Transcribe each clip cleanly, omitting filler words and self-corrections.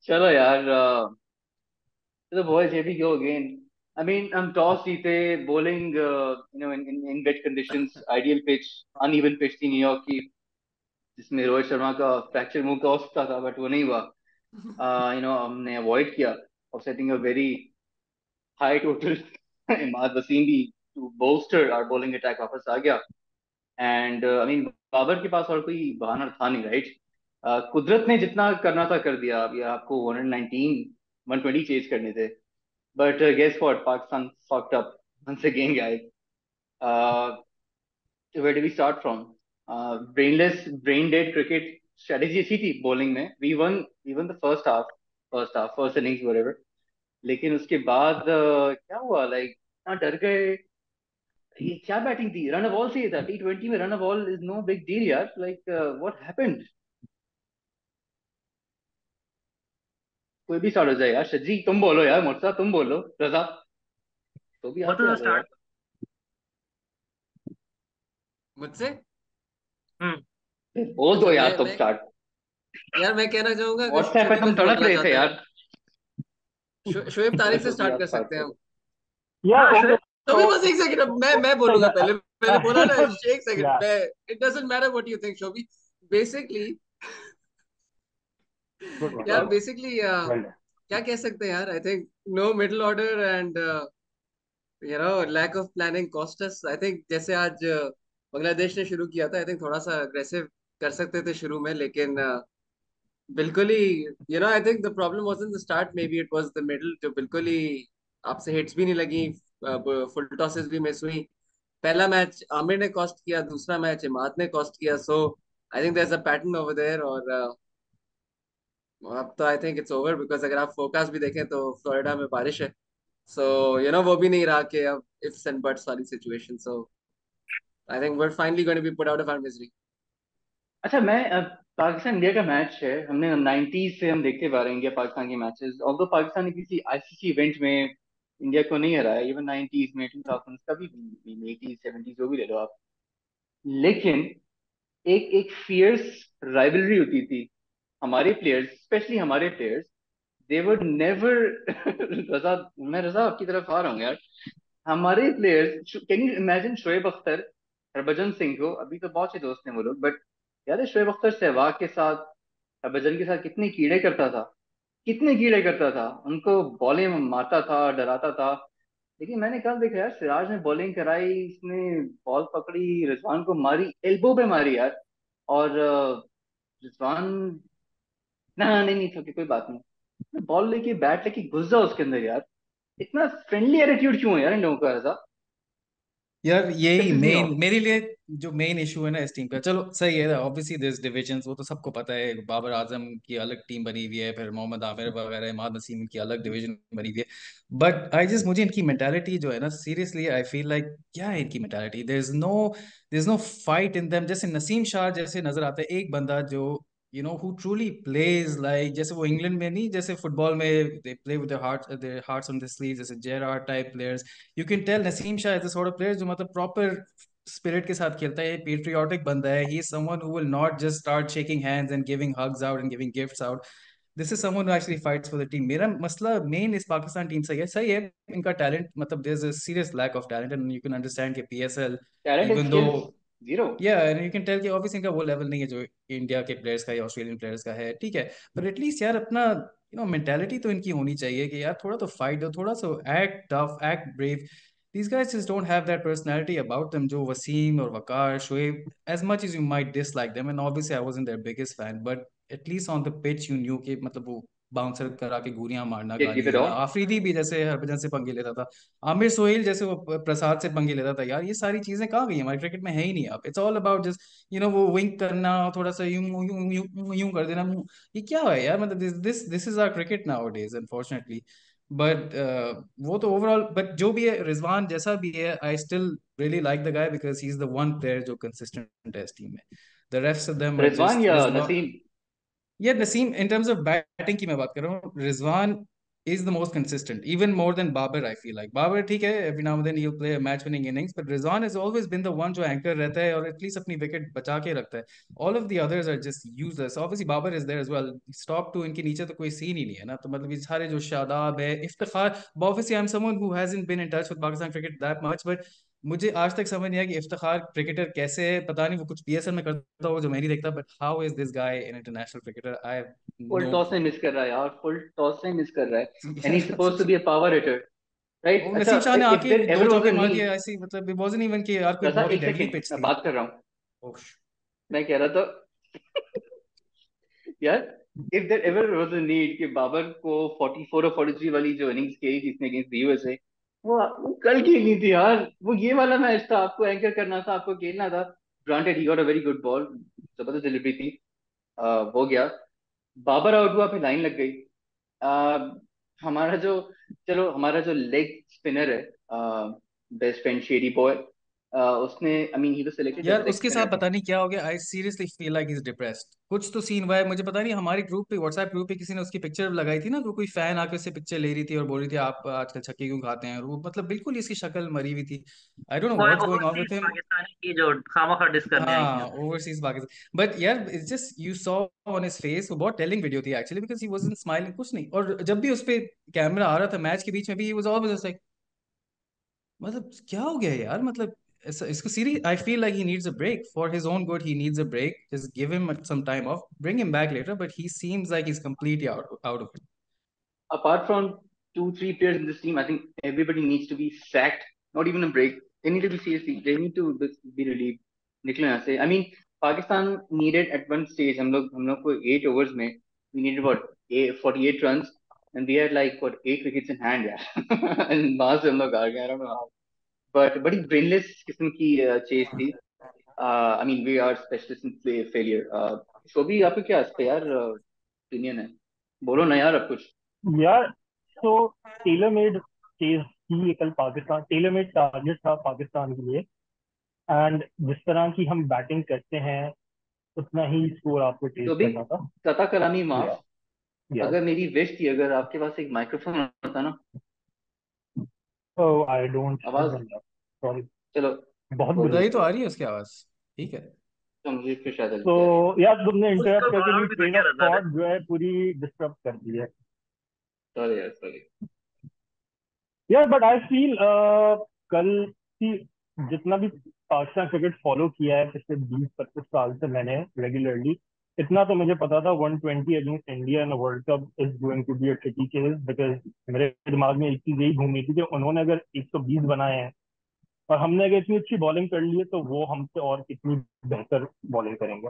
चलो यार, तो boys, here we go again. I mean, हम टॉस जीते, bowling, in wet conditions, ideal pitch, uneven pitch थी न्यूयॉर्क की, जिसमें रोहित शर्मा का फ्रैक्चर मुंह का हो सकता था, बट वो नहीं हुआ. हमने अवॉइड किया और setting a very high total. Imad Wasim भी to bolster our bowling attack वापस आ गया. एंड आई मीन, बाबर के पास और कोई बहाना था नहीं, राइट? कुदरत ने जितना करना था कर दिया. अभी आपको 119 120 चेज करने थे. But guess what, Pakistan fucked up once again, guys. Where do we start from? Brainless, brain dead cricket strategy अच्छी थी bowling में. We won the first innings, whatever. लेकिन उसके बाद क्या हुआ, लाइक इतना डर गए. ये क्या बैटिंग थी, रन बॉल से ही था. T20 में run ball is no big deal यार. Like what happened? कोई भी स्टार्ट हो जाए यार. शजी तुम बोलो यार, मुर्ता तुम बोलो, रजा तो भी व्हाट आगे आ वाज जाओ यार. स्टार्ट मुझसे। हम्म। बोल अच्छा, दो यार मैं तुम मैं स्टार्ट. यार मैं कहना चाहूंगा कि व्हाट्सएप पे शोभी तुम कुछ तड़प बोलना रहे थे चाहता है। यार. शोएब तारिक से चलो भी स्टार्ट आप कर स्टार्ट सकते हैं हम। करो. Yeah, हाँ okay. शोएब, शोभी So, बस एक सेकंड, मैं बोलूंगा yeah, पहले, मैंने बोला ना, एक सेकंड yeah, मैं। It doesn't matter what you think Shobhi. Basically good one. यार Well done. Basically Well done. क्या कह सकते हैं यार, I think no middle order and lack of planning cost us, I think. जैसे आज बांग्लादेश ने शुरू किया था, आई थिंक थोड़ा सा अग्रेसिव कर सकते थे शुरू में, लेकिन बिल्कुल ही I think the problem was in the start, maybe it was the middle, जो बिल्कुल ही आपसे हिट्स भी नहीं लगी, फुल टॉसेस भी मिस हुई। पहला मैच आमिर ने कॉस्ट किया, दूसरा मैच इमाद ने कॉस्ट किया, so I think there is a pattern over there. और अब तो I think it's over, because अगर आप फोरकास्ट भी देखें तो फ्लोरिडा में बारिश है। सो वो भी नहीं रहा कि अब इफ्स एंड बट्स वाली situation. So I think we are finally going to be put out of our misery. अच्छा, मैं पाकिस्तान इंडिया का मैच है, हमने 90s से हम देखते आ रहे हैं इंडिया पाकिस्तान के मैचेस. ऑल्दो पाकिस्तान ने किसी आईसीसी इवेंट में इंडिया को नहीं हराया, इवन 90s में, 2000 का भी, 80s 70s जो भी ले लो आप. लेकिन एक एक फियर्स राइवलरी होती थी. हमारे प्लेयर्स, स्पेशली हमारे प्लेयर्स, दे वुड नेवर. रजा, मैं रजा आपकी तरफ आ रहा हूँ यार. हमारे players, can you imagine Shoaib Akhtar, Harbhajan Singh को, अभी तो बहुत से दोस्त हैं वो लोग, बट यार शोएब अख्तर सहवाग के साथ, हरभजन के साथ कितने कीड़े करता था. कितने कीड़े करता था, उनको बॉलें मारता था, डराता था. लेकिन मैंने कल देखा यार, सिराज ने बॉलिंग कराई, इसने बॉल पकड़ी, रिजवान को मारी, एल्बो पे मारी यार. और रिजवान, ना नहीं नहीं, ठीक है, कोई बात नहीं. बॉल लेके, बैट लेके घुस जाओ उसके अंदर यार. इतना फ्रेंडली एटीट्यूड क्यों है यार इन लोगों का, ऐसा यार यही पिसेस मी मेन ऑफ. मेरे लिए जो मेन इशू है ना इस टीम का, चलो सही है, ऑब्वियसली दिस डिविजन्स, वो तो सबको पता है, बाबर आजम की अलग टीम बनी हुई है, फिर मोहम्मद आमिर वगैरह, इमाद नसीम की अलग डिवीजन बनी हुई है. बट आई जस्ट, मुझे इनकी मेंटालिटी जो है ना, सीरियसली आई फील लाइक, क्या है इनकी mentality, there is no fight in them. जैसे नसीम शाह जैसे नजर आता है एक बंदा जो हु ट्रूली प्लेज लाइक, जैसे वो इंग्लैंड में नहीं, जैसे फुटबॉल में they play with their hearts on their sleeves, जैसे Gerrard type players. You can tell Naseem Shah is sort of player जो मतलब प्रॉपर स्पिरिट के साथ खेलता है, पेट्रियाटिक बंदा है. He is someone who will not just start shaking hands and giving hugs out and giving gifts out. This is someone who actually fights for the team. मेरा मसला मेन इस Pakistan team से है, सही है इनका टैलेंट, मतलब there is a serious lack of talent and you can understand कि PSL, talent and even though, skills zero. या एंड यू कैन टेल कि ऑब्वियसली इनका वो लेवल नहीं है जो इंडिया के प्लेयर्स का या ऑस्ट्रेलियन प्लेयर्स का है, ठीक है. पर एटलीस्ट यार अपना मेंटेलिटी तो इनकी होनी चाहिए कि यार थोड़ा तो फाइट दो, थोड़ा सा act tough, act brave. These guys just don't have that personality about them. जो वसीम और वकार, Shoaib, as much as you might dislike them, and obviously I wasn't their biggest fan, but at least on the pitch you knew कि मतलब वो bouncer करा के गोलियां मारना, keep गालियां इट देना, ऑन. आफरीदी भी जैसे हरभजन से पंगे लेता था, आमिर सोहेल जैसे वो प्रसाद से पंगे लेता था, यार ये सारी चीजें कहाँ गई, हमारे क्रिकेट में है ही नहीं अब. इट्स ऑल अबाउट जस्ट वो विंक करना, थोड़ा सा यूं यूं यूं यूं कर देना. ये क्या है यार, मतलब this is our cricket nowadays unfortunately. But वो तो ओवरऑल, बट जो भी है, रिजवान जैसा भी है, I still really like the guy because he is the one player जो कंसिस्टेंट है इस टीम में. The rest of them are Rizwan just या रिजवान. नसीम? ये Naseem, in terms of batting की मैं बात कर रहा हूँ, Rizwan is the most consistent, even more than Babar. I feel like Babar, ठीक है, every now and then he'll play a match-winning innings, but Rizwan has always been the one जो anchor रहता है और at least अपनी wicket बचा के रखता है. All of the others are just useless. Obviously Babar is there as well. Stop to इनके नीचे तो कोई सीन ही नहीं है ना, तो मतलब ये सारे जो शादाब है, Iftikhar. Obviously I'm someone who hasn't been in touch with Pakistan cricket that much, but मुझे आज तक समझ नहीं आया कि इफ्तिखार क्रिकेटर कैसे है. पता नहीं वो कुछ पीएसएल में करता हो जो मैं नहीं देखता, but how is this guy an international cricketer? I have full no toss clue. में मिस कर रहा है यार, फुल टॉस में मिस कर रहा है, एंड ही यार सपोज मतलब to be a power hitter, right? और अच्छा, नसीम शाह ने इफ आके देयर दो एवर वाज चौके अ मार दिए नीड, ऐसे ही, मतलब इट वाजंट इवन कि यार कोई रजा बहुत ही एक डेडली सेकंड पिच मैं थी. बात कर रहा हूँ, ओह, मैं कह रहा था यार, if there ever was a need कि बाबर को 44 और 43 वाली जो इनिंग्स खेली थी इसने अगेंस्ट यूएसए, वो कल खेलनी थी यार, वो ये वाला मैच था, आपको एंकर करना था, आपको खेलना था. Granted he got a very good ball, जबरदस्त डिलीवरी थी, हो गया. बाबर आउट हुआ, फिर लाइन लग गई. आ, हमारा जो चलो हमारा जो लेग स्पिनर है, बेस्ट फ्रेंड शेरी बॉय, उसने, I mean he was selected यार एज लेग उसके साथ स्पिनर. पता नहीं क्या हो गया. I seriously feel like is depressed. कुछ तो सीन हुआ है, मुझे पता नहीं. हमारे ग्रुप पे, व्हाट्सएप ग्रुप पे किसी ने उसकी पिक्चर लगाई थी ना, तो कोई फैन आके उससे पिक्चर ले रही थी और बोल रही थी आप आजकल छक्के क्यों खाते हैं, और वो मतलब बिल्कुल ही इसकी शक्ल मरी हुई थी. आई डोंट नो वो what's going on overseas with him. Pakistani की जो खामखा डिस करने आई थी हाँ, उसको। ओवरसीज पाकिस्तान. बट यार it's just you saw on his face, वो बहुत टेलिंग वीडियो थी actually, because he wasn't smiling कुछ नहीं. और जब भी उस पे कैमरा आ रहा था मैच के बीच में भी, ही वाज ऑलवेज लाइक, मतलब क्या हो गया यार. मतलब इसको serious, I feel like he needs a break for his own good. He needs a break. Just give him some time off, bring him back later, but he seems like he is completely out of it. Apart from two, three players in this team, I think everybody needs to be sacked. Not even a break. They need to be seriously. They need to be relieved. निकलो यहाँ से. I mean, Pakistan needed at one stage. हम लोग को 8 overs में we needed what 48 runs, and we had like what 8 wickets in hand यार. And वहां से हम लोग आ गए. I don't know how. But बड़ी brainless किस्म की chase थी. I mean, we are specialists in failure. शोभी आपको क्या इस पे यार opinion है? बोलो ना यार अब कुछ. यार, तो टेलर मेड चेज थी ये कल पाकिस्तान, टेलर मेड टारगेट था पाकिस्तान के लिए. एंड जिस तरह की हम बैटिंग करते हैं उतना ही स्कोर आपको चेज तो भी करना था. कता करानी माफ. या या अगर मेरी विश थी, अगर आपके पास एक माइक्रोफोन होता ना. ओह, आई डोंट आवाज, सॉरी, चलो बहुत बुरी बोलो सही है. तो उसको. आ रही है उसकी आवाज. ठीक है. तो मुझे फिर शायद तो लगता है. यार, तुमने उसका इंटरप्ट करके गाल मेरी भी तो ट्रेन क्या ऑफ रहता है। थॉट जो है पूरी डिस्टर्ब कर दी है. सॉरी यार, सॉरी. यार बट आई फील कल की, जितना भी पाकिस्तान क्रिकेट फॉलो किया है पिछले 20-25 साल से मैंने रेगुलरली, इतना तो मुझे पता था 120 against India in world cup is going to be a tricky case. Because मेरे दिमाग में एक चीज यही घूम रही थी कि उन्होंने अगर 120 बनाए हैं और हमने अगर इतनी अच्छी बॉलिंग कर ली है तो वो हमसे और कितनी बेहतर बॉलिंग करेंगे.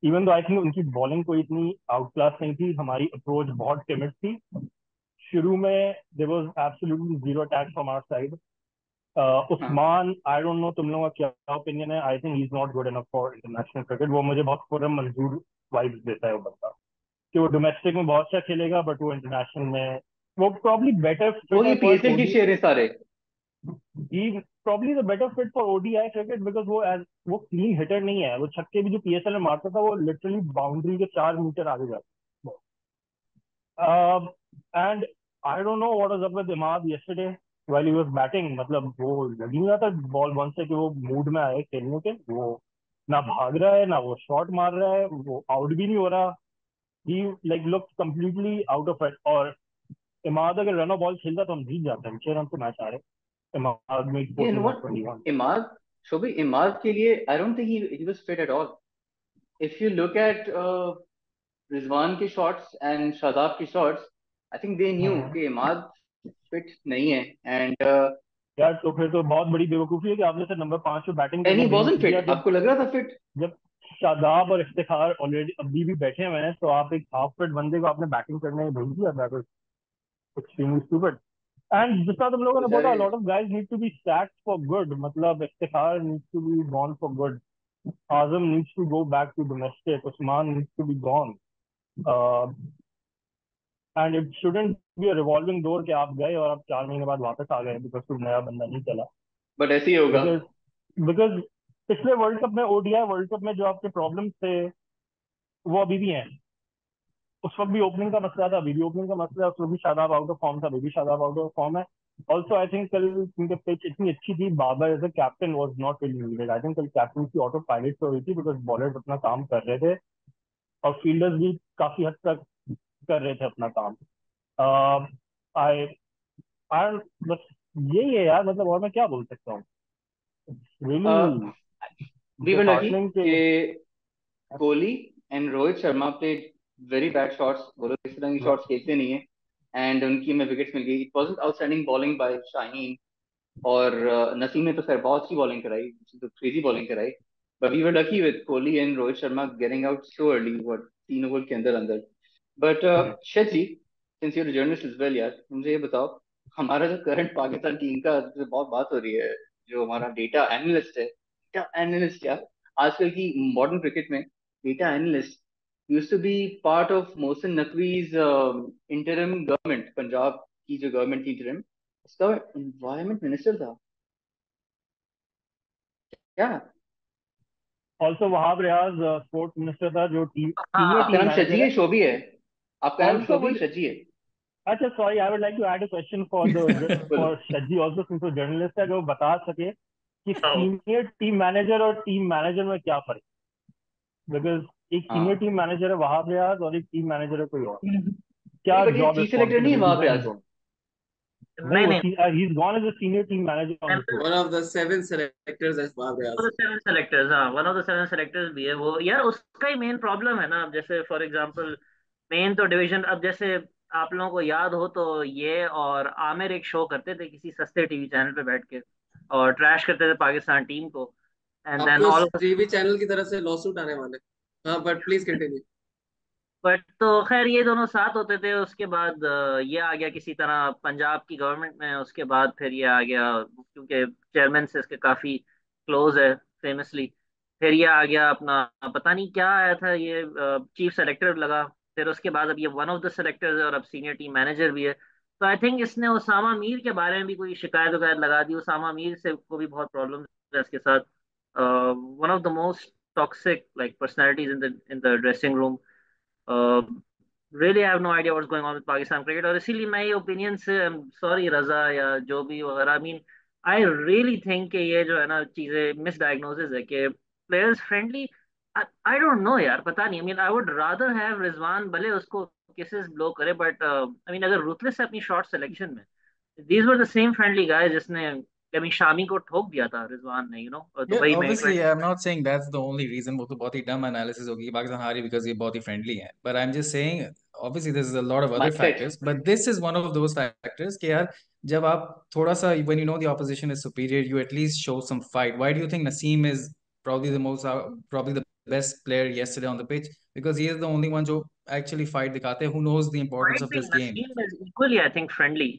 इवन तो आई थिंक उनकी बॉलिंग कोई इतनी आउट क्लास नहीं थी, हमारी अप्रोच बहुत टिमिड थी. शुरू में there was absolutely zero attack from our side. हाँ, उस्मान, आई डोंट नो तुम लोगों का क्या ओपिनियन है. आई think he is not good enough for international cricket. वो मुझे बहुत खुर्रम मंजूर वाइब्स देता है वो बंदा, कि वो डोमेस्टिक में बहुत अच्छा खेलेगा बट वो इंटरनेशनल में वो प्रॉब्ली बेटर वो फिट ये है फॉर पीएसएल के ओडी. शेर है सारे. He probably the better fit for ODI cricket because वो क्लीन हिटर नहीं है. वो छक्के भी जो पीएसएल में मारता था वो लिटरली बाउंड्री के 4 मीटर आगे जाता. And I don't know what was up with Imad yesterday while he was batting. मतलब वो लग नहीं रहा था बॉल वन से कि वो मूड में आए खेलने के. वो ना भाग रहा है, ना वो शॉट मार रहा है, वो आउट भी नहीं हो रहा. He like look completely out of it. और इमाद अगर रन बॉल खेलता तो हम जीत जाते हैं. 6 रन से मैच आ रहे. इमाद में You know 14 और what? 21. इमाद, शोभी इमाद के लिए I don't think he was fit at all. If you look at Rizwan के शॉट्स एंड शादाब के shots, I think they knew कि इमाद फिट नहीं है. एंड यार तो फिर तो बहुत बड़ी बेवकूफी है कि आपने सर नंबर 5 पे बैटिंग एंड करने ही भेज वाजंट दिया. फिट. जब आपको लग रहा था फिट? जब शादाब और इफ्तिखार ऑलरेडी अभी भी बैठे हुए हैं तो आप एक हाफ फिट बंदे को आपने बैटिंग करने भेज दिया. That was extremely stupid. And जितना तुम लोगों ने बोला, बेचारे. Lot of guys need to be sacked for good. मतलब Iftikhar needs to be gone for good. Azam needs to go back to domestic. Usman needs to be gone. And it shouldn't be a revolving door कि आप गए और आप 4 महीने बाद वापस आ गए बिकॉज कोई नया बंदा नहीं चला. बट ऐसे ही होगा. बिकॉज बिकॉज पिछले वर्ल्ड कप में, ओडीआई वर्ल्ड कप में जो आपके प्रॉब्लम थे वो अभी भी हैं. उस वक्त भी ओपनिंग का मसला था, अभी भी ओपनिंग का मसला है, उस वक्त भी शादाब आउट ऑफ फॉर्म था, अभी भी शादाब आउट ऑफ फॉर्म है। ऑल्सो आई थिंक कल क्योंकि पिच इतनी अच्छी थी, Babar as a captain was not really needed. I think कल कैप्टन की ऑटो पायलट हो रही थी बिकॉज बॉलर्स अपना काम कर रहे थे और फील्डर्स भी काफी हद तक कर रहे थे अपना काम। आई आई बस यही है यार, मतलब और मैं क्या बोल सकता हूँ, really we were lucky disheartening के। कि Kohli and Rohit Sharma played very bad shots, वो लोग इस तरह की शॉट्स खेलते नहीं है, एंड उनकी में विकेट्स मिल गई। It was outstanding bowling bye Shaheen, और नसीम ने तो खैर बहुत अच्छी बॉलिंग कराई, तो क्रेजी बॉलिंग कराई। But we were lucky with Kohli and Rohit Sharma getting out so early, what 3 over के अंदर अंदर। But Sheikh ji, since your journalist is well यार, मुझे ये बताओ, हमारा जो करंट पाकिस्तान टीम का जो बहुत बात हो रही है, जो हमारा डेटा एनालिस्ट है, डेटा एनालिस्ट यार, आजकल की मॉडर्न क्रिकेट में data analyst used to be part of Mohsin Naqvi's interim government, Punjab की जो गवर्नमेंट थी इंटरिम, उसका एनवायरमेंट मिनिस्टर था क्या? Also Wahab Riaz sports minister था, जो टीम सीनियर आपका टीम नाम शजी मैनेजर है। है, शोभी है? आपका नाम ऑल्सो शोभी शजी है? अच्छा sorry, I would like to add a question for बोलो। शजी ऑल्सो, सिंस वो जर्नलिस्ट है, जो बता सके कि हाँ सीनियर टीम मैनेजर और टीम मैनेजर में क्या फर्क है, बिकॉज एक सीनियर हाँ टीम मैनेजर है वहाब रियाज और एक टीम मैनेजर है कोई और, नहीं, क्या बट ये जॉब चीफ सेलेक्टर नहीं है वहां रिस्पॉन्सिबिलिटीज पे हैं इन आज? दोनों? नहीं, नहीं वो नहीं, he is gone as a senior team manager on the tour. One of the 7 selectors as far one of the seven selectors, हाँ one of the seven selectors भी है वो यार। उसका ही मेन प्रॉब्लम है ना, अब जैसे फॉर एग्जांपल मेन तो डिवीजन, अब जैसे आप लोगों को याद हो तो ये और आमिर एक शो करते थे किसी सस्ते टीवी चैनल पे बैठ के, और ट्रैश करते थे पाकिस्तान टीम को, एंड देन आपको ऑल। टीवी चैनल की तरफ से लॉसूट आने वाले। हाँ बट प्लीज कंटिन्यू। बट तो खैर ये दोनों साथ होते थे, उसके बाद ये आ गया किसी तरह पंजाब की गवर्नमेंट में, उसके बाद फिर ये आ गया क्योंकि चेयरमैन से इसके काफी क्लोज है फेमसली। फिर ये आ गया अपना, पता नहीं क्या आया था ये, चीफ सेलेक्टर लगा। फिर उसके बाद अब ये वन ऑफ द सेलेक्टर्स है और अब सीनियर टीम मैनेजर भी है। तो आई थिंक इसने उसामा मीर के बारे में भी कोई शिकायत वकायत लगा दी। उसामा मीर से को भी बहुत प्रॉब्लम है इसके साथ, one of the most toxic like personalities in the dressing room. Really I have no idea what's going on with Pakistan cricket. और इसीलिए मैं ये ओपिनियन से, सॉरी रजा या जो भी वगैरह, I mean I really think कि ये जो है ना चीजें मिसडायग्नोसिस है कि players friendly. I don't know यार, पता नहीं। I mean I would rather have Rizwan, भले उसको किसेस ब्लो करे, बट आई मीन अगर रूथलेस है अपनी शॉट सिलेक्शन में, these were the same friendly guy जिसने आई मीन शामी को ठोक दिया था रिजवान ने, Yeah, दुबई में obviously, 20। I'm not saying that's the only reason. वो तो बहुत ही dumb analysis होगी कि पाकिस्तान हारी because ये बहुत ही friendly है. But I'm just saying, obviously, there's a lot of other mindset. factors. But this is one of those factors कि यार जब आप थोड़ा सा when you know the opposition is superior, you at least show some fight. Why do you think Naseem is probably the most, probably the best player yesterday on the pitch? Because he is the only one जो actually fight दिखाते हैं, who knows the importance Might of be this game. Naseem is equally, I think, friendly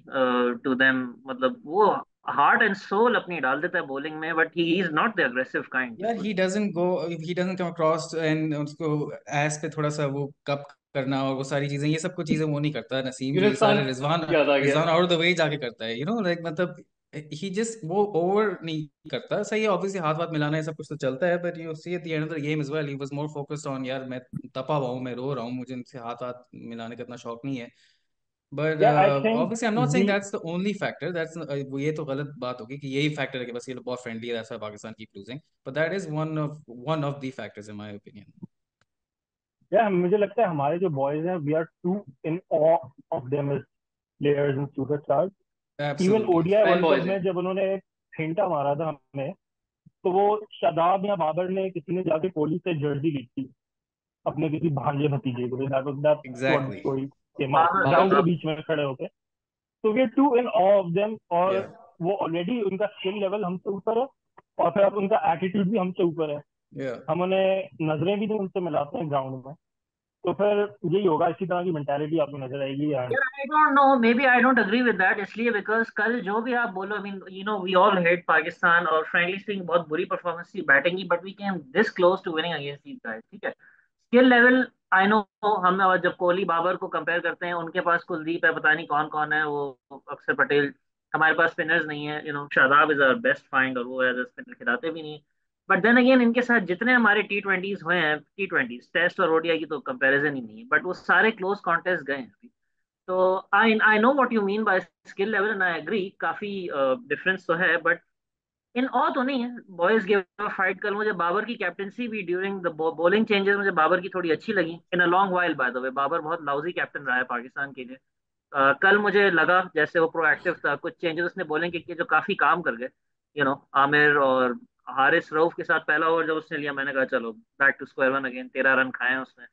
to them. मतलब वो heart and soul अपनी डाल देता है bowling में, but he is not the aggressive kind, यार बिल्कुल he भी। doesn't go, he doesn't come across and उसको एस पे थोड़ा सा वो कप करना और वो सारी चीजें, ये सब कुछ चीजें वो नहीं करता नसीम, जो ये यूनुस खान सारे रिजवान याद आ गया। Rizwan out of the way जाके करता है, लाइक मतलब ही जस्ट वो ओवर नहीं करता। सही है, ऑब्वियसली हाथ वाथ मिलाना है सब कुछ तो चलता है, but you see at the end of the game as well he was more focused on यार मैं तपा हुआ हूँ, मैं रो रहा हूँ, मुझे इनसे हाथ हाथ मिलाने का इतना शौक नहीं है। But yeah I think obviously I am not saying we that's the only factor, that's वो ये तो गलत बात होगी कि यही फैक्टर है कि बस ये लोग बहुत फ्रेंडली है, that's why Pakistan keep losing, but that is one of the factors in my opinion. या मुझे लगता है हमारे जो बॉयज हैं, we are too in awe of them as players and superstars. Even absolutely. ODI fan world cup boys हैं। में जब उन्होंने फेंटा मारा था हमें, तो वो शादाब या बाबर ने किसी ने जाके कोहली से जर्सी ली थी अपने किसी भांजे भतीजे को, that's what the exactly. Story came out Babar ground के बाबर। बाबर बीच में खड़े होके। तो we are too in awe of them, और या वो ऑलरेडी उनका स्किल लेवल हमसे ऊपर है, और फिर अब उनका एटीट्यूड भी हमसे ऊपर है। या हम उन्हें नजरें भी नहीं उनसे मिलाते हैं ग्राउंड में। तो फिर यही होगा, इसी तरह की मेंटालिटी आपको नजर आएगी यार। यार I don't know, maybe I don't agree with that, इसलिए बिकॉज कल जो भी आप बोलो, I mean we all hate Pakistan, और फ्रेंकली स्पीकिंग बहुत बुरी परफॉर्मेंस थी बैटिंग की, but we came this close to winning against these guys, ठीक है। स्किल लेवल आई नो, हम और जब कोहली बाबर को कंपेयर करते हैं, उनके पास कुलदीप है, पता नहीं कौन कौन है वो, अक्षर पटेल। हमारे पास स्पिनर्स नहीं है, Shadab is our best find, और वो एज अ स्पिनर खिलाते भी नहीं। बट देन अगेन इनके साथ जितने हमारे T20s हुए हैं, T20s टेस्ट और ओडीआई की तो कंपैरिजन ही नहीं है, बट वो सारे क्लोज कॉन्टेस्ट गए हैं अभी। तो I know what you mean by skill level and I agree, काफी डिफरेंस तो है, बट इन ऑल तो नहीं है। Boys give a fight. कल मुझे बाबर की कैप्टनसी भी ड्यूरिंग द बॉलिंग चेंजेस मुझे बाबर की थोड़ी अच्छी लगी in a long while. By the way Babar बहुत लाउजी कैप्टन रहा है पाकिस्तान के लिए। कल मुझे लगा जैसे वो प्रोएक्टिव था, कुछ चेंजेस उसने बॉलिंग के किए जो काफी काम कर गए। आमिर और हारिस रऊफ के साथ पहला ओवर जब उसने लिया, मैंने कहा चलो back to square one again, 13 run खाए हैं उसने।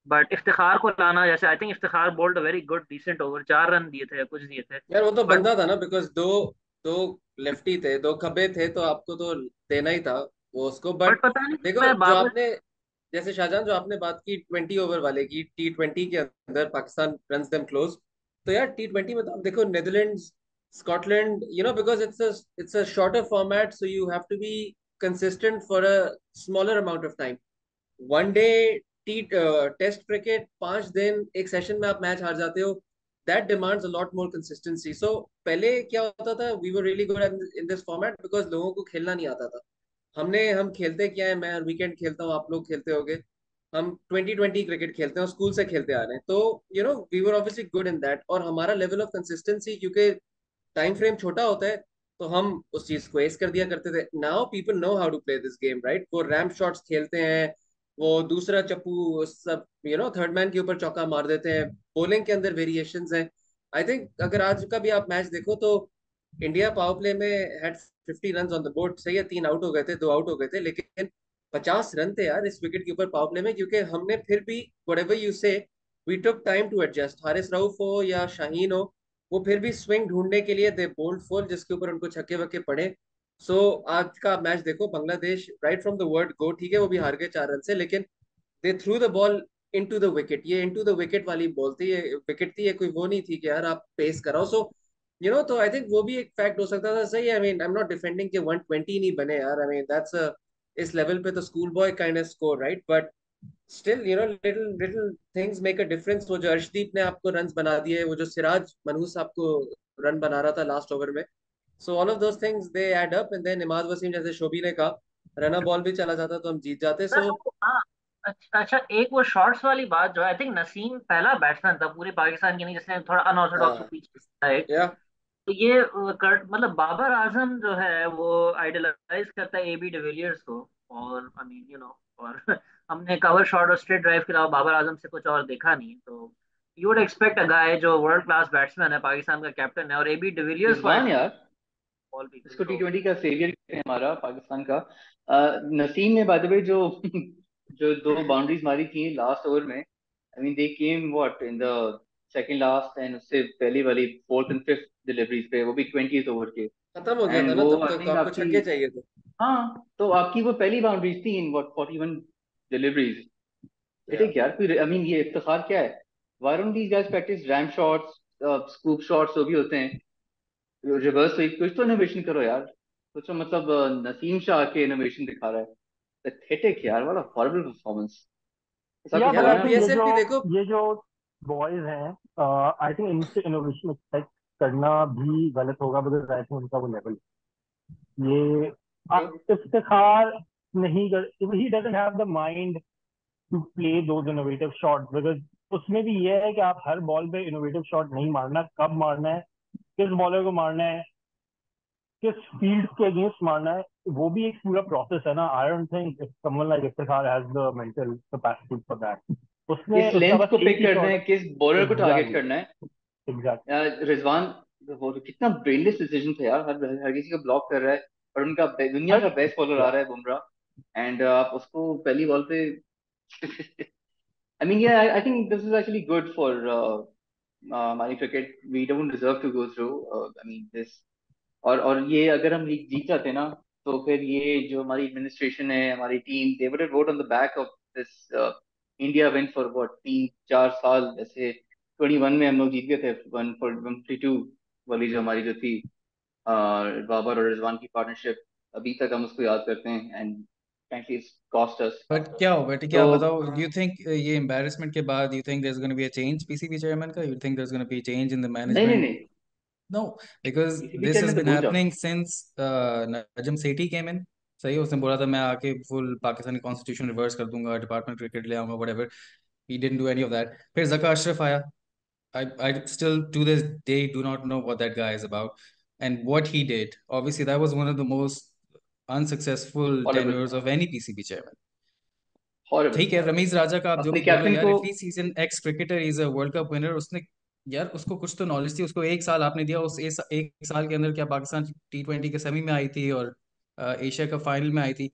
बट इफ्तिखार को लाना, जैसे I think Iftikhar bowled a very good decent over, 4 run दिए थे या कुछ दिए थे। यार वो तो बट बनता था ना, बिकॉज दो दो लेफ्टी थे, दो खब्बे थे, तो आपको तो देना ही था वो उसको। बट पता नहीं देखो, मैं जो बाबर। आपने, जैसे शाहजहां, जो आपने बात की 20 ओवर वाले की, T20 के अंदर पाकिस्तान रन्स देम क्लोज। तो यार T20 में तो आप देखो, Netherlands, Scotland, because it's a shorter format, so you have to be consistent for a smaller amount of time. One day T test cricket, 5 दिन एक सेशन में आप मैच हार जाते हो। That demands a lot more consistency. So पहले क्या होता था, we were really good in this format because लोगों को खेलना नहीं आता था। हम खेलते क्या है, मैं हर वीकेंड खेलता हूँ, आप लोग खेलते होगे। हम 2020 क्रिकेट खेलते हैं और स्कूल से खेलते आ रहे हैं, तो we were obviously good in that. और हमारा लेवल ऑफ कंसिस्टेंसी, क्योंकि टाइम फ्रेम छोटा होता है, तो हम उस चीज को एस कर दिया करते थे। Now people know how to play this game, right? वो रैम्प शॉट्स खेलते हैं, वो दूसरा चप्पू सब, थर्ड मैन के ऊपर चौका मार देते हैं। बॉलिंग के अंदर वेरिएशंस हैं। आई थिंक अगर आज का भी आप मैच देखो तो इंडिया पावर प्ले में had 50 run on the board. सही है, 3 आउट हो गए थे, 2 आउट हो गए थे, लेकिन 50 रन थे यार इस विकेट के ऊपर पावर प्ले में, क्योंकि हमने फिर भी, whatever you say, we took time to adjust. Haris Rauf हो या शाहीन हो, वो फिर भी स्विंग ढूंढने के लिए दे बोल्ड फुल, जिसके ऊपर उनको छक्के वक्के पड़े। सो आज का मैच देखो, Bangladesh right from the word go, ठीक है वो भी हार गए 4 रन से, लेकिन they threw the ball into the wicket. ये इनटू द विकेट वाली बॉल थी, ये विकेट थी, ये कोई वो नहीं थी कि यार आप पेस कराओ। सो तो आई थिंक वो भी एक फैक्ट हो सकता था। सही है, आई mean I am not defending के 120 नहीं बने यार, आई मीन दैट्स इस लेवल पे तो school boy kind off score, right? But still little little things make a difference. वो जो अर्शदीप ने आपको रन बना दिए, वो जो सिराज मनहूस आपको रन बना रहा था लास्ट ओवर में, so all of those things they add up. And then Imad Wasim, जैसे शोभी ने कहा, रनर बॉल भी चला जाता तो हम जीत जाते। सर सो हाँ, अच्छा अच्छा, एक वो शॉर्ट्स वाली बात जो है, आई थिंक नसीम पहला बैट्समैन था पूरे पाकिस्तान के, नहीं जिसने थोड़ा अनऑर्थोडॉक्स हाँ, पिच था एक। या तो ये मतलब बाबर आजम जो है वो आइडलाइज करता है एबी डिविलियर्स को। और आई मीन और हमने कवर शॉट और स्ट्रेट ड्राइव के अलावा बाबर आजम से कुछ और देखा नहीं। तो यू वुड एक्सपेक्ट अ गाय जो वर्ल्ड क्लास बैट्समैन है, पाकिस्तान का कैप्टन है, और एबी डिविलियर्स को रिजवान यार, ऑल पीपल। इसको तो T20 का सेवियर कहते हैं हमारा पाकिस्तान का। नसीम ने बाय द वे जो जो 2 बाउंड्रीज मारी थी लास्ट ओवर में, I mean they came what in the second last, and उससे पहली वाली फोर्थ एंड फिफ्थ डिलीवरीज पे, वो भी 20th ओवर के। खत्म हो गया था एंड ना वो तब आई तक, तो थिंक आपको आपकी, छक्के चाहिए थे। हाँ तो आपकी वो पहली बाउंड्रीज थी इन व्हाट 41 डिलीवरीज। या बेटे यार कोई, आई मीन ये इफ्तिखार क्या है? Why don't these guys practice ram shots, scoop shots जो भी होते हैं, रिवर्स स्वीप, कुछ तो इनोवेशन करो यार। कुछ तो मतलब नसीम शाह के इनोवेशन दिखा रहा है। पैथेटिक यार, व्हाट अ हॉरिबल परफॉर्मेंस। ऐसा या कुछ बट यार करो आई आप ना। थिंक पीएसएल भी देखो। ये जो बॉयज हैं, आई थिंक इनसे इनोवेशन एक्सपेक्ट करना भी गलत होगा, बिकॉज आई थिंक उनका वो लेवल, ये True. इफ्तिखार नहीं कर, he doesn't have the mind to play those innovative shot, because उसमें भी ये है कि आप हर बॉल पे इनोवेटिव शॉट नहीं मारना, कब मारना है, किस बॉलर को मारना है, किस फील्ड के अगेंस्ट मारना है, वो भी एक पूरा प्रोसेस है ना। I don't think someone like Iftikhar has the mental capacity for that. उसने किस उसका लेंथ बस को एक पिक ही करना शॉट है, है। किस बॉलर को टारगेट एग्जैक्टली, करना है। एग्जैक्टली। रिजवान, वो तो कितना ब्रेनलेस डिसीजन था यार, हर किसी को ब्लॉक कर रहा है, और उनका दुनिया का बेस्ट बॉलर आ रहा है बुमराह, एंड आप उसको पहली बॉल पे I mean, yeah, I think this is actually good for हमारी cricket. We don't deserve to go through, I mean, this. और ये अगर हम लीग जीत जाते ना, तो फिर ये जो हमारी एडमिनिस्ट्रेशन है, हमारी team, they would vote on the back of this India win for what 3-4 साल, जैसे 21 में हम लोग जीत गए थे 142 वाली जो हमारी जो थी, बाबर और रिजवान की पार्टनरशिप, अभी तक हम उसको याद करते हैं, and frankly it's cost us. But क्या हो बेटे, तो क्या बताओ, यू थिंक ये एम्बेरसमेंट के बाद you think there is gonna be a change PCB chairman का? You think there is gonna be change in the नहीं नहीं मैनेजमेंट? नहीं, No, because PCB this has chairman तो been भूल जाओ. happening since Najam Sethi came in. सही है, उसने बोला था मैं आके फुल पाकिस्तानी कॉन्स्टिट्यूशन रिवर्स कर दूंगा, डिपार्टमेंट क्रिकेट ले आऊंगा, whatever. He didn't do any of that. फिर जका अशरफ आया। I still to this day do not know what that guy is about and what he did. Obviously, that was one of the most unsuccessful horrible, tenures of any PCB chairman. Horrible. ठीक है, रमीज राजा का आप जो अपने भी बोलो captain यार, को, at least is an x cricketer, is a world cup winner. उसने यार उसको कुछ तो नॉलेज थी। उसको एक साल आपने दिया, उस एक साल के अंदर क्या पाकिस्तान T20 के सेमी में आई थी और एशिया कप फाइनल में आई थी।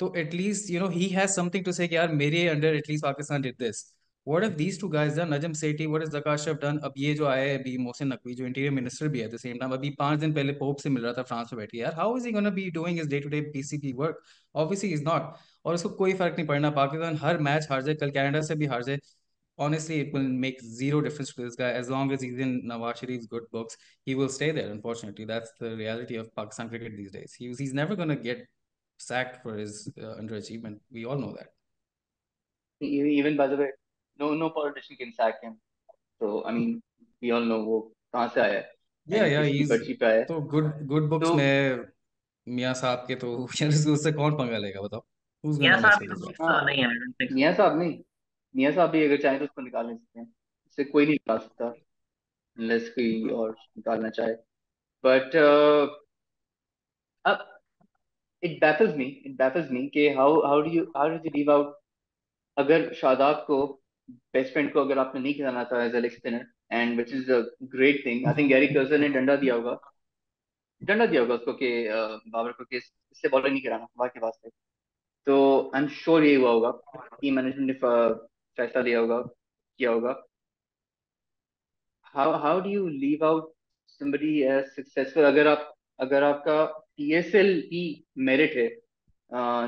तो at least he has something to say कि यार मेरे under at least Pakistan did this. What have these two guys done? Najam Sethi, what is जकाशफ डन? अब ये जो आए अभी मोहसिन नकवी जो इंटीरियर मिनिस्टर भी है, एट द सेम टाइम अभी 5 दिन पहले पोप से मिल रहा था फ्रांस में बैठी। यार how is he gonna be doing his day to day PCB work? Obviously is not. और उसको कोई फर्क नहीं पड़ना, पाकिस्तान हर मैच हार जाए, कल कनाडा से भी हार जाए, honestly it will make zero difference to this guy as long as he's in Nawaz Sharif's good books. He will stay there. Unfortunately, that's the reality of Pakistan cricket these days. He's never going to get sacked for his underachievement. We all know that. even by the way, no politician can sack him. So I mean, we all know वो कहाँ से आया है Yeah, and yeah, किसकी he's पर्ची पे आया है। तो good तो books में मियाँ साहब के। तो यार उससे कौन पंगा लेगा बताओ? Who's going मियां to mess साहब with के this guy? बुक्स हाँ, नहीं है, आई डोंट थिंक सो। मियाँ साहब नहीं, मियाँ साहब भी अगर चाहे तो उसको निकाल नहीं सकते हैं, इससे कोई नहीं निकाल सकता unless कोई और निकालना चाहे। बट अब it baffles me कि how did you leave out, अगर शादाब को, बेस्ट फ्रेंड को अगर आपने नहीं खिलाना था as a leg spinner, and which is a great thing. I think Gary Kirsten ने डंडा दिया होगा उसको कि बाबर को कि इससे बॉलर नहीं कराना वाह के वास्ते। तो आई एम श्योर ये हुआ होगा, टीम मैनेजमेंट ने फैसला लिया होगा, किया होगा। How do you leave out somebody as successful, अगर आपका TSL ही मेरिट है,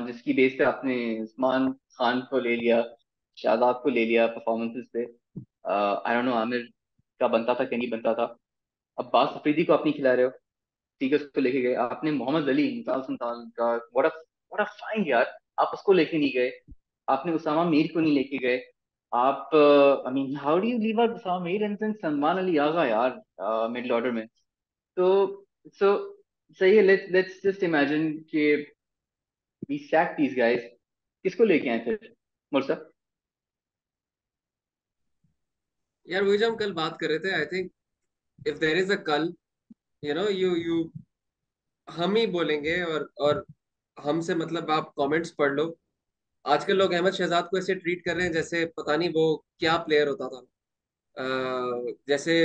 जिसकी बेस पे आपने उस्मान खान को ले लिया, शादाब को ले लिया परफॉर्मेंसेस पे। आई डोंट नो आमिर का बनता था कि नहीं बनता था। अब्बास अफरीदी को आप नहीं खिला रहे हो, ठीक है उसको लेके गए आपने। मोहम्मद अली मुमताज सुल्तान का व्हाट अ फाइंड यार, आप उसको लेके नहीं गए। आपने उसामा मीर को नहीं लेके गए। आप I mean how do you leave out Usama Mir and then Salman Ali Agha यार मिडिल ऑर्डर में। तो सो सही है, लेट्स जस्ट इमेजिन कि वी सैक दीज गाइस, किसको लेके आए फिर मुर्सा? यार वही जो हम कल बात कर रहे थे, I think if there is a call, you हम ही बोलेंगे, और हमसे मतलब आप कमेंट्स पढ़ लो। आजकल लोग अहमद शहजाद को ऐसे ट्रीट कर रहे हैं जैसे पता नहीं वो क्या प्लेयर होता था। जैसे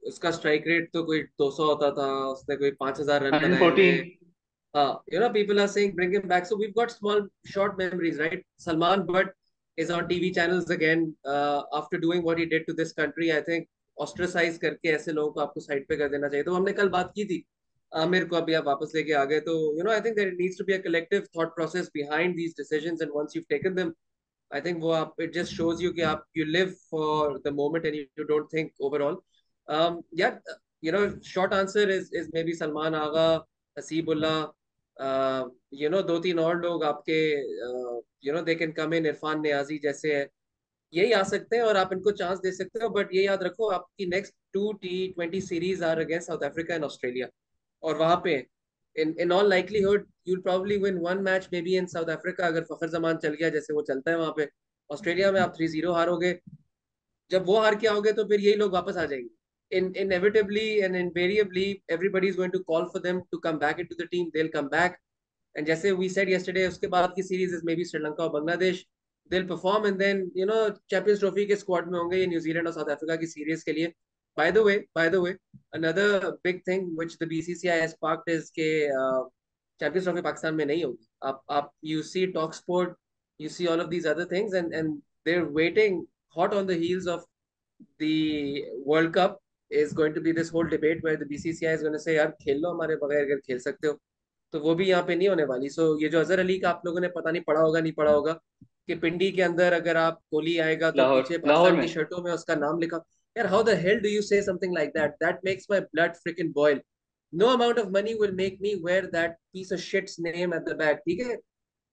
उसका स्ट्राइक रेट तो कोई 200 होता था, उसने कोई 5,000 रन बनाए हुए। 114। हाँ, people are saying bring him back. So we've got small, short memories, right? Salman Butt is on TV channels again after doing what he did to this country. I think ostracize करके ऐसे लोगों को आपको side पे कर देना चाहिए। तो हमने कल बात की थी आमिर को, अभी आप वापस लेके आ गए। तो I think there needs to be a collective thought process behind these decisions, and once you've taken them, I think वो आप it just shows you कि आप you live for the moment and you don't think overall. Yeah, short answer is maybe Salman Agha, Hasibullah, दो तीन और लोग आपके, they can come इन, इरफान नियाजी जैसे है, यही आ सकते हैं और आप इनको चांस दे सकते हो। बट ये याद रखो, आपकी next 2 T20 series are against South Africa and Australia, और वहां पे in all likelihood you will probably win one match maybe in South Africa, अगर फखर जमान चल गया जैसे वो चलता है वहां पे। ऑस्ट्रेलिया में आप 3-0 हारोगे। जब वो हार के आओगे तो फिर यही लोग वापस आ जाएंगे। Inevitably and invariably everybody is going to call for them to come back into the team. They'll come back, and जैसे we said yesterday, उसके बाद की series is maybe Sri Lanka और Bangladesh. they'll perform and then Champions Trophy के squad में होंगे ये New Zealand और साउथ अफ्रीका की सीरीज के लिए। by the way another big thing which the BCCI has sparked is के चैंपियंस ट्रॉफी पाकिस्तान में नहीं होगी। आप you see talk sport, you see all of these other things, and they're waiting hot on the heels of the World Cup is going to be this whole debate where the BCCI is going to say यार खेल लो हमारे बगैर अगर खेल सकते हो। तो वो भी यहाँ पे नहीं होने वाली। सो ये जो अजहर अली का आप लोगों ने पता नहीं पढ़ा होगा, नहीं पढ़ा होगा, कि पिंडी के अंदर अगर आप कोहली आएगा तो लाहौर पीछे लाहौर पाकिस्तान की में। शर्टों में उसका नाम लिखा। यार how the hell do you say something like that? That makes my blood freaking boil. No amount of money will make me wear that piece of shit's name at the back. ठीक है,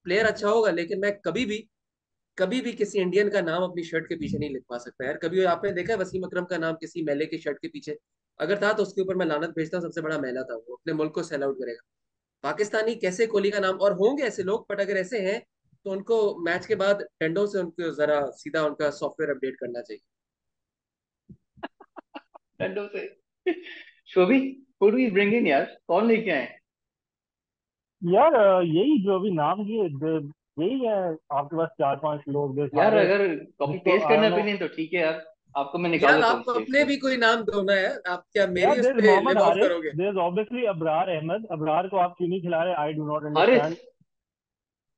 player अच्छा होगा लेकिन मैं कभी भी किसी Indian का नाम अपनी शर्ट के पीछे नहीं लिखवा सकता यार। कभी आपने देखा है वसीम अकरम का नाम किसी मैले की शर्ट के पीछे? अगर था तो उसके ऊपर मैं लानत भेजता हूँ, सबसे बड़ा मैला था वो, अपने मुल्क को सेल आउट करेगा। पाकिस्तानी कैसे कोहली का नाम, और होंगे ऐसे लोग, बट अगर ऐसे हैं तो उनको मैच के बाद डंडों से उनको जरा सीधा उनका सॉफ्टवेयर अपडेट करना चाहिए। डंडों से। शोभी, who do we bring in यार, कौन लेके आए? यार यही जो अभी नाम दिए यही है। आपके पास चार पांच लोग, देश यार हारिस, अगर कॉपी जिसको पेस्ट आई करना डोंट नो। ओपिनियन तो ठीक है यार, आपको मैं निकाल यार देता हूँ आप स्टेज अपने से। भी कोई नाम दो ना यार, आप क्या यार मेरी उस देयर पे मोहम्मद लिव ऑफ हारिस, करोगे? There obviously Abrar Ahmed. अबरार को आप क्यों नहीं खिला रहे? I do not Haris, understand.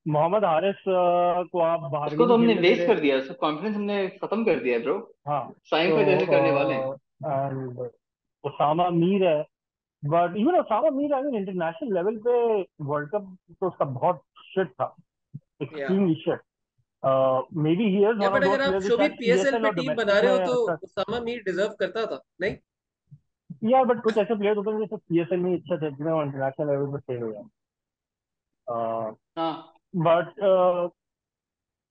Mohammad Haris को आप बाहर उसको भी तो नहीं हमने खेलने दे वेस्ट रहे। कर दिया, उसका कॉन्फिडेंस हमने खत्म कर दिया है ब्रो। हाँ। साइम का जैसे करने वाले हैं। तो एंड उसामा मीर है। But even Usama Mir I mean international level पे वर्ल्ड कप तो उसका बहुत शिट था, या extremely shit. Maybe he is या वन ऑफ बट दोज अगर आप प्लेयर्स जो शोभी शायद पीएसएल पीएसएल पे और टीम बना डोमेस्टिक रहे में हो तो अच्छा। उसामा मीर डिजर्व करता था नहीं? यार बट कुछ ऐसे प्लेयर्स होते हैं जो पीएसएल में ही अच्छे थे, जिन्हें वो इंटरनेशनल लेवल पे फेल हो गए। हाँ but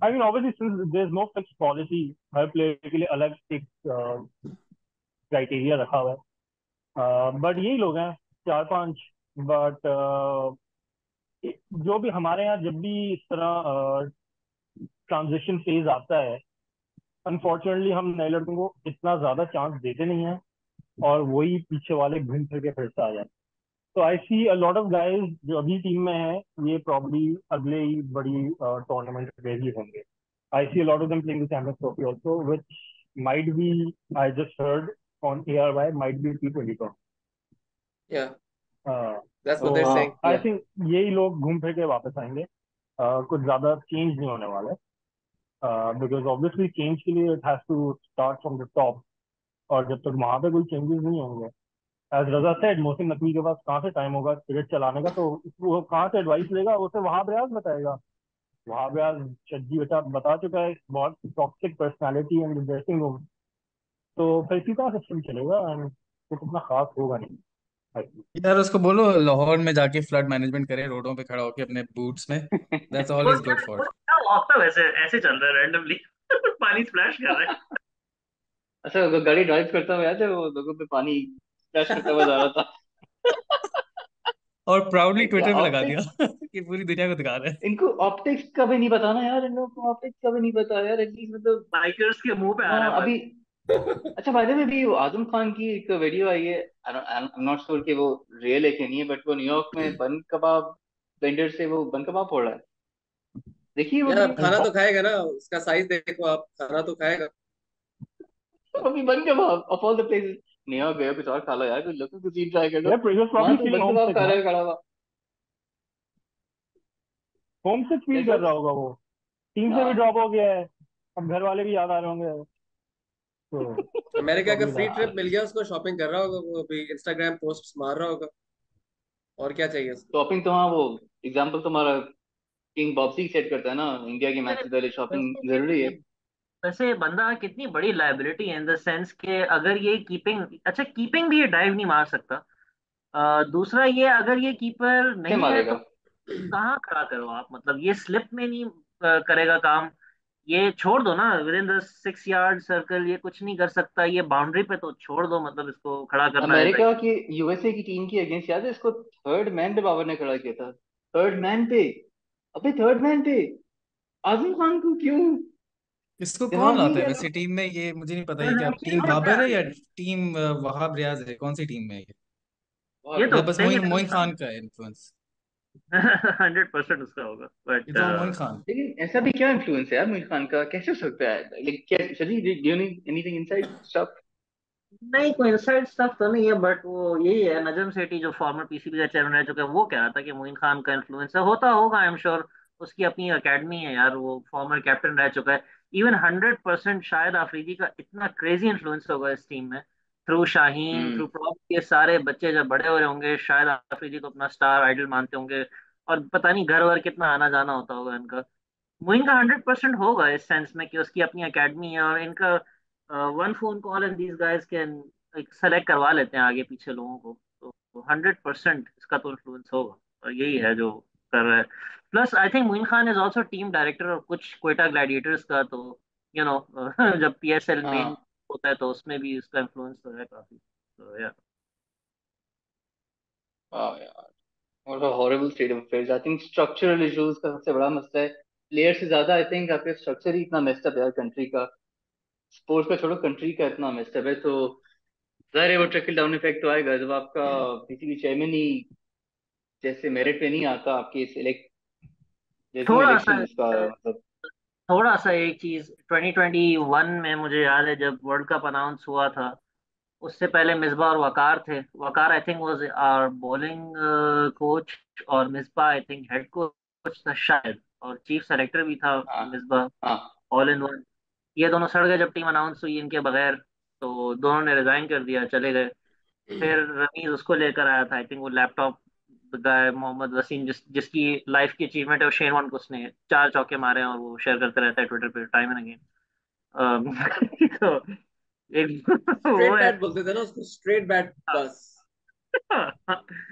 I mean obviously since there is no fix policy, हर प्लेयर के लिए अलग एक क्राइटेरिया रखा हुआ है। बट यही लोग हैं, चार पांच। बट जो भी हमारे यहाँ जब भी इस तरह ट्रांजिशन फेज आता है, अनफॉर्चुनेटली हम नए लड़कों को इतना ज्यादा चांस देते नहीं हैं, और वही पीछे वाले घूम फिर के फिर से आ जाते हैं। तो आई see a lot of guys जो अभी टीम में है, ये प्रॉब्ली अगले ही बड़ी टूर्नामेंट पे ही होंगे। I see a lot of them playing the Champions Trophy also, which might be, I just heard on ARY, might be T20 top. या दैट्स व्हाट तो दे आर हाँ सेइंग। आई या थिंक यही लोग घूम फिर के वापस आएंगे। कुछ ज्यादा चेंज नहीं होने वाला है, बिकॉज ऑब्वियसली चेंज के लिए it has to start from the top. और जब तक वहां पे कोई चेंजेस नहीं होंगे, एज रजा सेड, मोहसिन नकवी के पास कहाँ से टाइम होगा क्रिकेट चलाने का? तो वो कहाँ से एडवाइस लेगा? उसे वहाब रियाज बताएगा। वहाब रियाज चज्जी बता चुका है, बहुत toxic personality and dressing room. तो फिर क्यों कहाँ सिस्टम चलेगा? एंड कुछ इतना खास होगा नहीं, I think। यार उसको बोलो लाहौर में जाके फ्लड मैनेजमेंट करे, रोडों पे खड़ा होके अपने बूट्स में। दैट्स ऑल वो इज क्या गुड वो फॉर। क्या ऑक्टा वैसे ऐसे चल रहा है रैंडमली। पानी स्प्लैश कर रहा है। अच्छा, वो गाड़ी ड्राइव करता हुआ याद है, वो लोगों पे पानी स्प्लैश करता हुआ जा रहा था। और प्राउडली क्या ट्विटर पे लगा दिया ऑप्टिक्स, कि पूरी दुनिया को दिखा रहे हैं। इनको ऑप्टिक्स का भी नहीं पता ना यार, इन लोगों को ऑप्टिक्स का भी नहीं पता यार, एटलीस्ट मतलब। बाइकर्स के मुंह पे आ रहा हाँ है अभी, पानी। अच्छा बाय द वे भी वो आजम खान की एक वीडियो आई है, आई एम नॉट श्योर कि वो रियल है कि नहीं है, बट वो न्यूयॉर्क में बन कबाब वेंडर से वो बन कबाब फोड़ रहा है। देखिए वो यार अब वीडियो। खाना तो खाएगा ना, उसका साइज देखो, आप खाना तो खाएगा। अभी bun kebab of all the places, New York गए कुछ और खा लो यार, कुछ लोकल कुजीन ट्राई कर लो। यार ही वाज वहां प्रॉब्ली तो फीलिंग बन होम कबाब सिक खा ना। रहा है खड़ा हुआ। होम सिक फील कैसे? कर रहा होगा वो। टीम से भी हाँ ड्रॉप हो गया है, अब घर वाले भी याद आ रहे होंगे। तो अमेरिका का प्रॉब्ली फ्री दैट। ट्रिप मिल गया उसको, शॉपिंग कर रहा होगा वो, अभी इंस्टाग्राम पोस्ट मार रहा होगा। और क्या चाहिए उसको? शॉपिंग तो हाँ, वो एग्जाम्पल तुम्हारा किंग बॉक्सी सेट करता है ना, इंडिया के मैच से पहले शॉपिंग वैसे जरूरी है। ये वैसे ये बंदा कितनी बड़ी लाइबिलिटी है इन द सेंस के अगर ये कीपिंग, अच्छा कीपिंग भी ये डाइव नहीं मार सकता। दूसरा ये अगर ये कीपर से नहीं है तो मारेगा। कहाँ खड़ा करो आप, मतलब ये स्लिप में नहीं करेगा काम। ये छोड़ दो ना with in the 6 yard circle, ये कुछ नहीं कर सकता, ये बाउंड्री पे तो छोड़ दो, मतलब इसको खड़ा करना है अमेरिका की, यूएसए की टीम की अगेंस्ट याद है इसको, थर्ड मैन पे बाबर ने खड़ा किया था। थर्ड मैन पे, अबे थर्ड मैन पे आजम खान को क्यों? इसको कौन दिमाग नहीं लाता है क्या? वैसे टीम में? ये मुझे नहीं पता, ये क्या टीम ये बाबर है या टीम वहाब रियाज है? कौन सी टीम में है ये? बहुत ये तो या बढ़िया। बस सही मोइन है। मोइन खान का है इन्फ्लुएंस? 100% उसका होगा ये बट तो मोइन खान। लेकिन ऐसा भी क्या इन्फ्लुएंस है यार मुइज खान का, कैसे हो सकता है? लाइक क्या सजी, do you need anything inside stuff? नहीं, कोई इनसाइड स्टफ तो नहीं है, बट वो यही है, नजम सेठी जो फॉर्मर पीसीबी का चेयरमैन रह चुका है, वो कह रहा था कि मोइन खान का इन्फ्लुएंस होता होगा, आई एम श्योर। उसकी अपनी एकेडमी है यार, वो फॉर्मर कैप्टन रह चुका है। इवन 100% शायद आफरीदी का इतना क्रेजी इन्फ्लुएंस होगा इस टीम में, थ्रू शाहीन, हम्म। थ्रू प्रॉप, ये सारे बच्चे जब बड़े हो रहे होंगे शायद आफरीदी को अपना स्टार आइडल मानते होंगे। और पता नहीं घर वर कितना आना जाना होता होगा इनका। मोइन का 100% होगा इस सेंस में कि उसकी अपनी एकेडमी है, और इनका one phone call and these guys can select करवा लेते हैं आगे पीछे लोगों को। तो 100% इसका तो इन्फ्लुएंस होगा, और यही है जो कर रहा है। Plus I think Moin Khan is also team director और कुछ क्वेटा ग्लैडिएटर्स का, तो यू नो जब पीएसएल मेन हाँ होता है तो उसमें भी इसका इन्फ्लुएंस तो है काफी, तो यार। वाह यार, और horrible state of affairs. I think structural issues का सबसे बड़ा मसला है, प्लेयर से ज्यादा आई थिंक आपके स्ट्रक्चर ही इतना मेस्ड अप है यार कंट्री का। स्पोर्ट्स का छोड़ो, कंट्री का इतना मेस्ड अप है, तो जाहिर है वो ट्रिकल डाउन इफेक्ट तो आएगा जब आपका किसी भी चेयरमैन ही जैसे मेरिट पे नहीं आता आपके सिलेक्ट, there's no थोड़ा सा election उसका मतलब। थोड़ा सा एक चीज 2021 में मुझे याद है जब वर्ल्ड कप अनाउंस हुआ था, उससे पहले मिसबा और वकार थे। Waqar I think was our bowling coach, और Misbah I think head coach था शायद, और चीफ सेलेक्टर भी था हाँ मिसबा, हाँ। All in one. ये दोनों सड़ गए जब टीम अनाउंस हुई इनके बगैर, तो दोनों ने रिजाइन कर दिया, चले गए। फिर रमीज उसको लेकर आया था, आई थिंक वो लैपटॉप गाय मोहम्मद वसीम, जिसकी लाइफ की अचीवमेंट है वो शेन वॉर्न को उसने 4 चौके मारे हैं, और वो शेयर करते रहता है ट्विटर पे टाइम एंड अगेन। तो एक वो स्ट्रेट है। बैट बोलते थे ना उसको, स्ट्रेट बैट बस।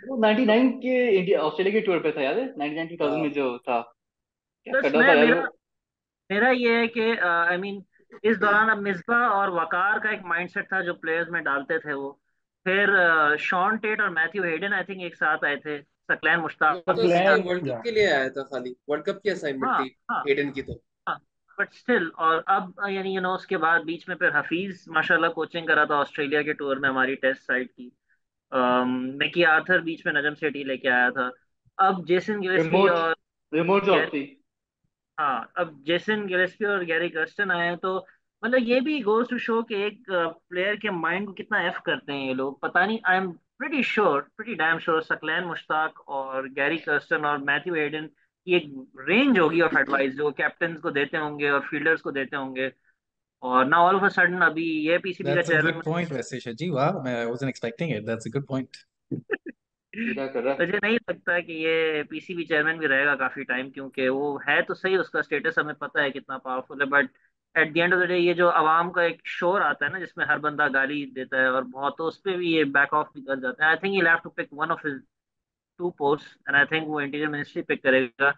वो 99 के इंडिया ऑस्ट्रेलिया के टूर पे था, याद है 99 2000 में हाँ। जो था, क्या बस कर रहा मैं था यार वो। मेरा मेरा ये है कि आई मीन इस दौरान अब मिसबा और वकार का एक माइंडसेट था जो प्लेयर्स में डालते थे वो। फिर शॉन टेट और मैथ्यू हेडन आई थिंक एक साथ आए थे, सकलैन वो मुश्ताक तो भी था। सकलैन वर्ल्ड कप या के लिए आया था, खाली वर्ल्ड कप की असाइनमेंट हाँ थी हाँ हेडन की तो। हाँ। बट स्टिल, और अब यानी उसके बाद बीच में फिर हफीज माशाल्लाह कोचिंग करा था ऑस्ट्रेलिया के टूर में हमारी टेस्ट साइड की। मिकी आर्थर बीच में नजम सेठी लेके आया था। अब जेसन गिलेस्पी रिमोट और रिमोट जॉब थी। हाँ, अब जेसन गिलेस्पी और गैरी कर्स्टन आए हैं, तो मतलब ये भी गोज टू शो कि एक प्लेयर के माइंड को कितना एफ करते हैं ये लोग। पता नहीं, I am pretty sure, pretty damn sure, Saqlain Mushtaq और गैरी कर्स्टन और मैथ्यू हेडन की एक रेंज होगी ऑफ एडवाइस जो कैप्टन को देते होंगे और फील्डर्स को देते होंगे। और ना ऑल ऑफ अ सडन अभी ये पीसीबी का that's a chairman. Good point वैसे शजी, वाह, मैं I wasn't expecting it, that's a good point. सीधा कर रहा। मुझे नहीं लगता कि ये पीसीबी चेयरमैन भी रहेगा काफी टाइम, क्योंकि वो है तो सही, उसका स्टेटस हमें पता है कितना पावरफुल है, but at the end of the day ये जो आवाम का एक शोर आता है ना जिसमें हर बंदा गाली देता है और बहुत, तो उस पे भी ये बैक ऑफ भी कर जाते हैं। I think he have to pick one of his two post, and I think वो इंटीरियर मिनिस्ट्री पिक करेगा।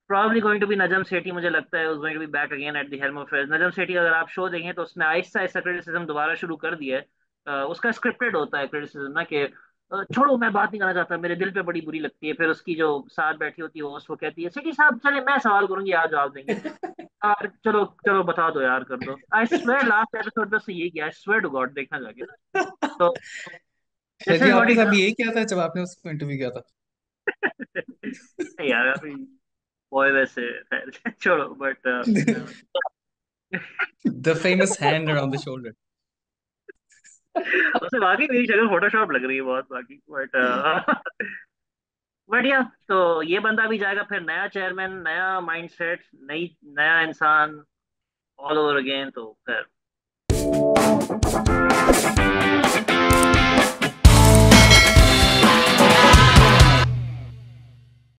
Probably going to be Najam Sethi, मुझे लगता है उस going to be back again at the helm of affairs. Najam Sethi अगर आप show देखें तो उसने आहिस्ता आहिस्ता क्रिटिसिज्म दोबारा शुरू कर दिया है। उसका स्क्रिप्टेड होता है क्रिटिसिज्म ना, कि छोड़ो मैं बात नहीं करना चाहता, मेरे दिल पे बड़ी बुरी लगती है। फिर उसकी जो साथ बैठी होती है होस्ट, वो कहती है सेठी साहब चले मैं सवाल करूंगी आप जवाब देंगे। यार चलो चलो बता दो यार, कर दो। आई स्वेयर लास्ट एपिसोड में उसने यही किया, आई स्वेयर टू गॉड, देखना जाके। तो दिस शजी इज व्हाट आपके ही साथ भी यही किया था जब आपने उसको इंटरव्यू किया था? यार अभी बॉय वैसे खैर छोड़ो, but the famous hand around the shoulder. उसे वाकई मेरी शक्ल फोटोशॉप लग रही है बहुत बाकी, बट बढ़िया। तो ये बंदा भी जाएगा, फिर नया चेयरमैन, नया माइंडसेट, नई नया इंसान, ऑल ओवर अगेन, तो खैर।